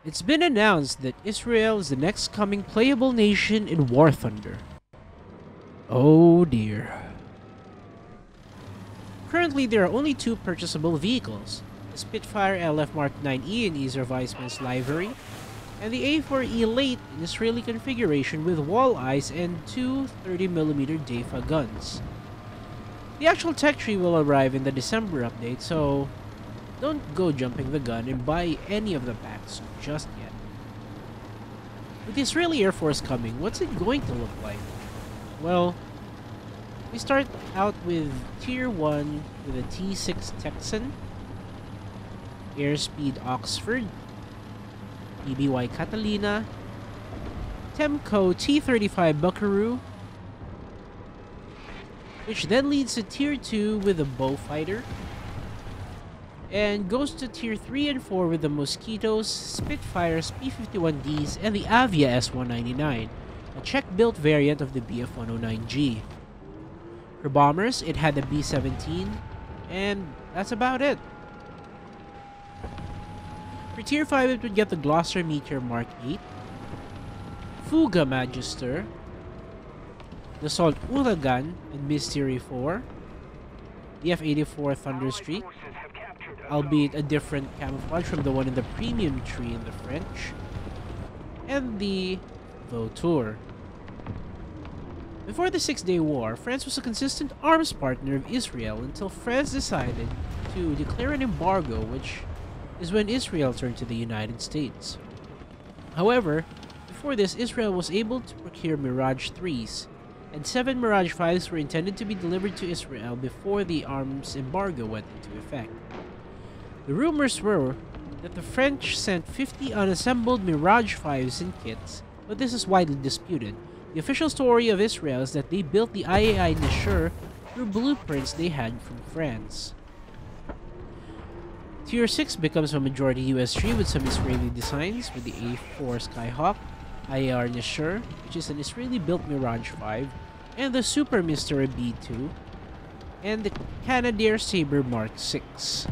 It's been announced that Israel is the next coming playable nation in War Thunder. Oh dear. Currently, there are only two purchasable vehicles, the Spitfire LF Mark 9E in Ezer Weissman's livery, and the A4E Late in Israeli configuration with wall eyes and two 30mm DEFA guns. The actual tech tree will arrive in the December update, so don't go jumping the gun and buy any of the packs just yet. With the Israeli Air Force coming, what's it going to look like? Well, we start out with Tier 1 with a T6 Texan, Airspeed Oxford, EBY Catalina, Temco T35 Buckaroo, which then leads to Tier 2 with a Bowfighter, and goes to Tier 3 and 4 with the Mosquitoes, Spitfires, P-51Ds, and the Avia S-199, a Czech-built variant of the Bf-109G. For bombers, it had the B-17, and that's about it. For Tier 5, it would get the Gloster Meteor Mark 8, Fuga Magister, the Salt Uragan and Mystery 4, the F-84 Thunderstreak, albeit a different camouflage from the one in the premium tree in the French, and the Vautour. Before the Six-Day War, France was a consistent arms partner of Israel until France decided to declare an embargo, which is when Israel turned to the United States. However, before this, Israel was able to procure Mirage 3s, and 7 Mirage 5s were intended to be delivered to Israel before the arms embargo went into effect. The rumors were that the French sent 50 unassembled Mirage 5s in kits, but this is widely disputed. The official story of Israel is that they built the IAI Nashur through blueprints they had from France. Tier 6 becomes a majority US tree with some Israeli designs, with the A4 Skyhawk, IAR Nashur, which is an Israeli-built Mirage 5, and the Super Mystery B2, and the Canadair Sabre Mark 6.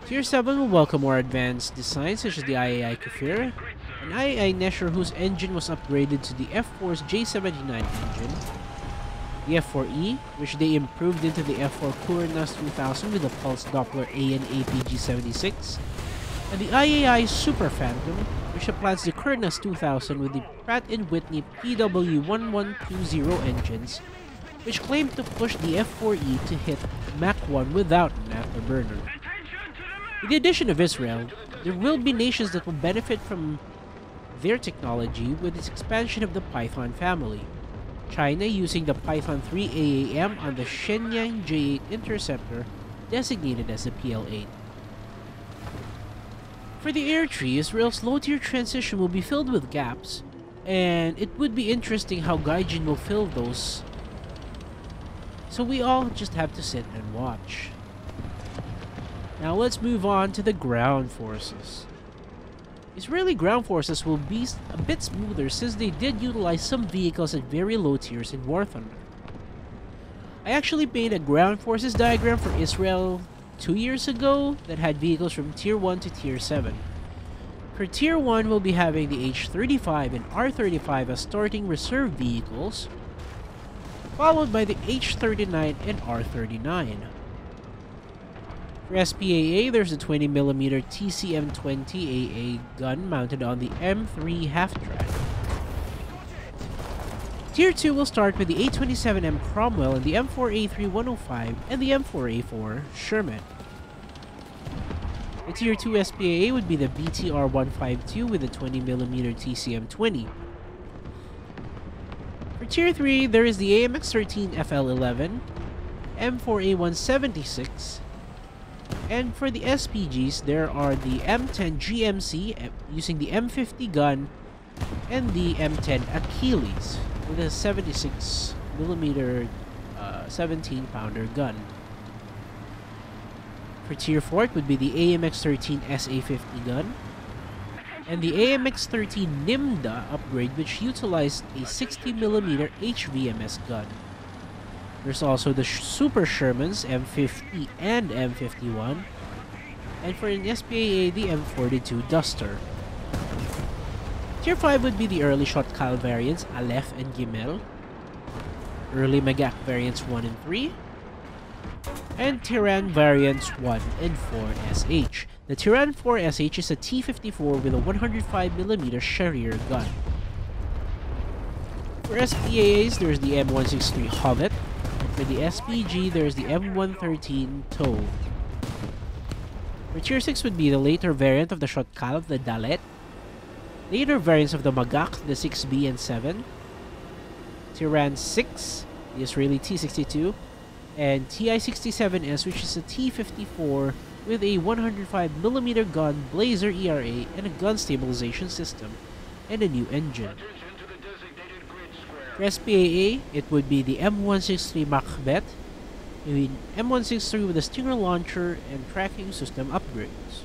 Tier 7 will welcome more advanced designs such as the IAI Kafir, an IAI Nashur whose engine was upgraded to the F4's J79 engine, the F4E, which they improved into the F4 Kurenas 2000 with a Pulse Doppler AN APG76, and the IAI Super Phantom, which supplants the Kurenas 2000 with the Pratt & Whitney PW1120 engines, which claim to push the F4E to hit Mach 1 without an afterburner. With the addition of Israel, there will be nations that will benefit from their technology with its expansion of the Python family. China using the Python 3 AAM on the Shenyang J8 interceptor, designated as the PL-8. For the air tree, Israel's low-tier transition will be filled with gaps, and it would be interesting how Gaijin will fill those. So we all just have to sit and watch. Now let's move on to the ground forces. Israeli ground forces will be a bit smoother since they did utilize some vehicles at very low tiers in War Thunder. I actually made a ground forces diagram for Israel 2 years ago that had vehicles from Tier 1 to Tier 7. For Tier 1, we'll be having the H-35 and R-35 as starting reserve vehicles, followed by the H-39 and R-39. For SPAA, there's a 20mm TCM-20 AA gun mounted on the M3 half-track. Tier 2 will start with the A27M Cromwell and the M4A3 and the M4A4 Sherman. The Tier 2 SPAA would be the BTR-152 with a 20mm TCM-20. For Tier 3, there is the AMX-13 FL-11, M4A176, and for the SPGs, there are the M10 GMC using the M50 gun and the M10 Achilles with a 76mm 17-pounder gun. For Tier 4, it would be the AMX-13 SA-50 gun and the AMX-13 Nimda upgrade, which utilized a 60mm HVMS gun. There's also the Super Shermans M50 and M51, And for an SPAA, the M42 Duster. Tier 5 would be the early Shotcal variants, Aleph and Gimel. Early Magak variants 1 and 3. And Tyran variants 1 and 4 SH. The Tyran 4 SH is a T-54 with a 105mm Sharir gun. For SPAAs, there's the M163 Hovet. And for the SPG, there's the M113 Toe. For Tier 6 would be the later variant of the Shotcal, the Dalet. Later variants of the Magak, the 6B and 7. Tyran 6, the Israeli T-62. And TI-67S, which is a T-54 with a 105mm gun, Blazer ERA, and a gun stabilization system, and a new engine. For SPAA, it would be the M163 Macbeth, the M163 with a Stinger launcher and tracking system upgrades.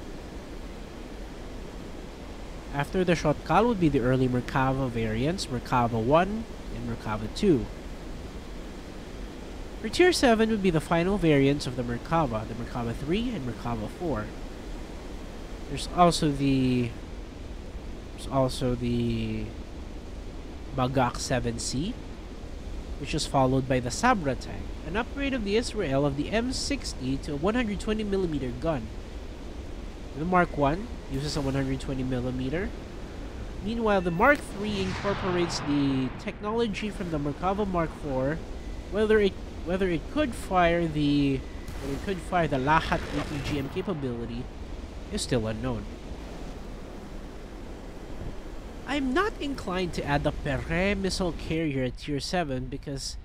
After the Shotcal would be the early Merkava variants, Merkava 1 and Merkava 2. For Tier 7 would be the final variants of the Merkava 3 and Merkava 4. There's also the Magak 7C, which is followed by the Sabra tank, an upgrade of the Israel of the M60 to a 120mm gun. The Mark 1 uses a 120mm. Meanwhile, the Mark 3 incorporates the technology from the Merkava Mark 4, whether it could fire the Lahat ATGM capability is still unknown. I'm not inclined to add the Pere missile carrier at Tier 7 because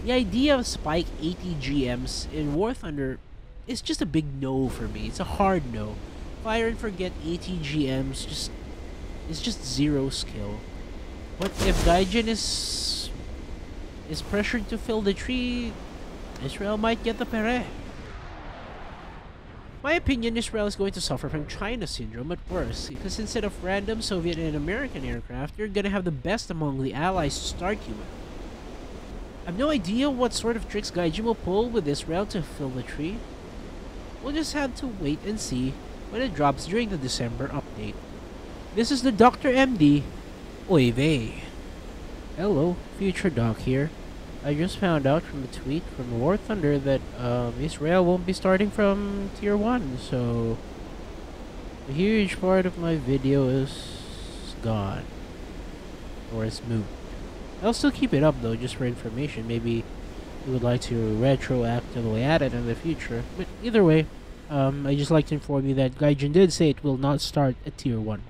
the idea of Spike ATGMs in War Thunder is just a big no for me. It's a hard no. Fire and forget ATGMs is just zero skill. But if Gaijin is pressured to fill the tree, Israel might get the Pere. My opinion, Israel is going to suffer from China syndrome at worst, because instead of random Soviet and American aircraft, you're gonna have the best among the allies to start you with. I have no idea what sort of tricks Gaijin will pull with Israel to fill the tree. We'll just have to wait and see when it drops during the December update. This is the Dr. MD. Oy vey. Hello, Future Doc here. I just found out from a tweet from War Thunder that Israel won't be starting from Tier 1, so a huge part of my video is gone. Or it's moved. I'll still keep it up though, just for information. Maybe you would like to retroactively add it in the future. But either way, I just like to inform you that Gaijin did say it will not start at Tier 1.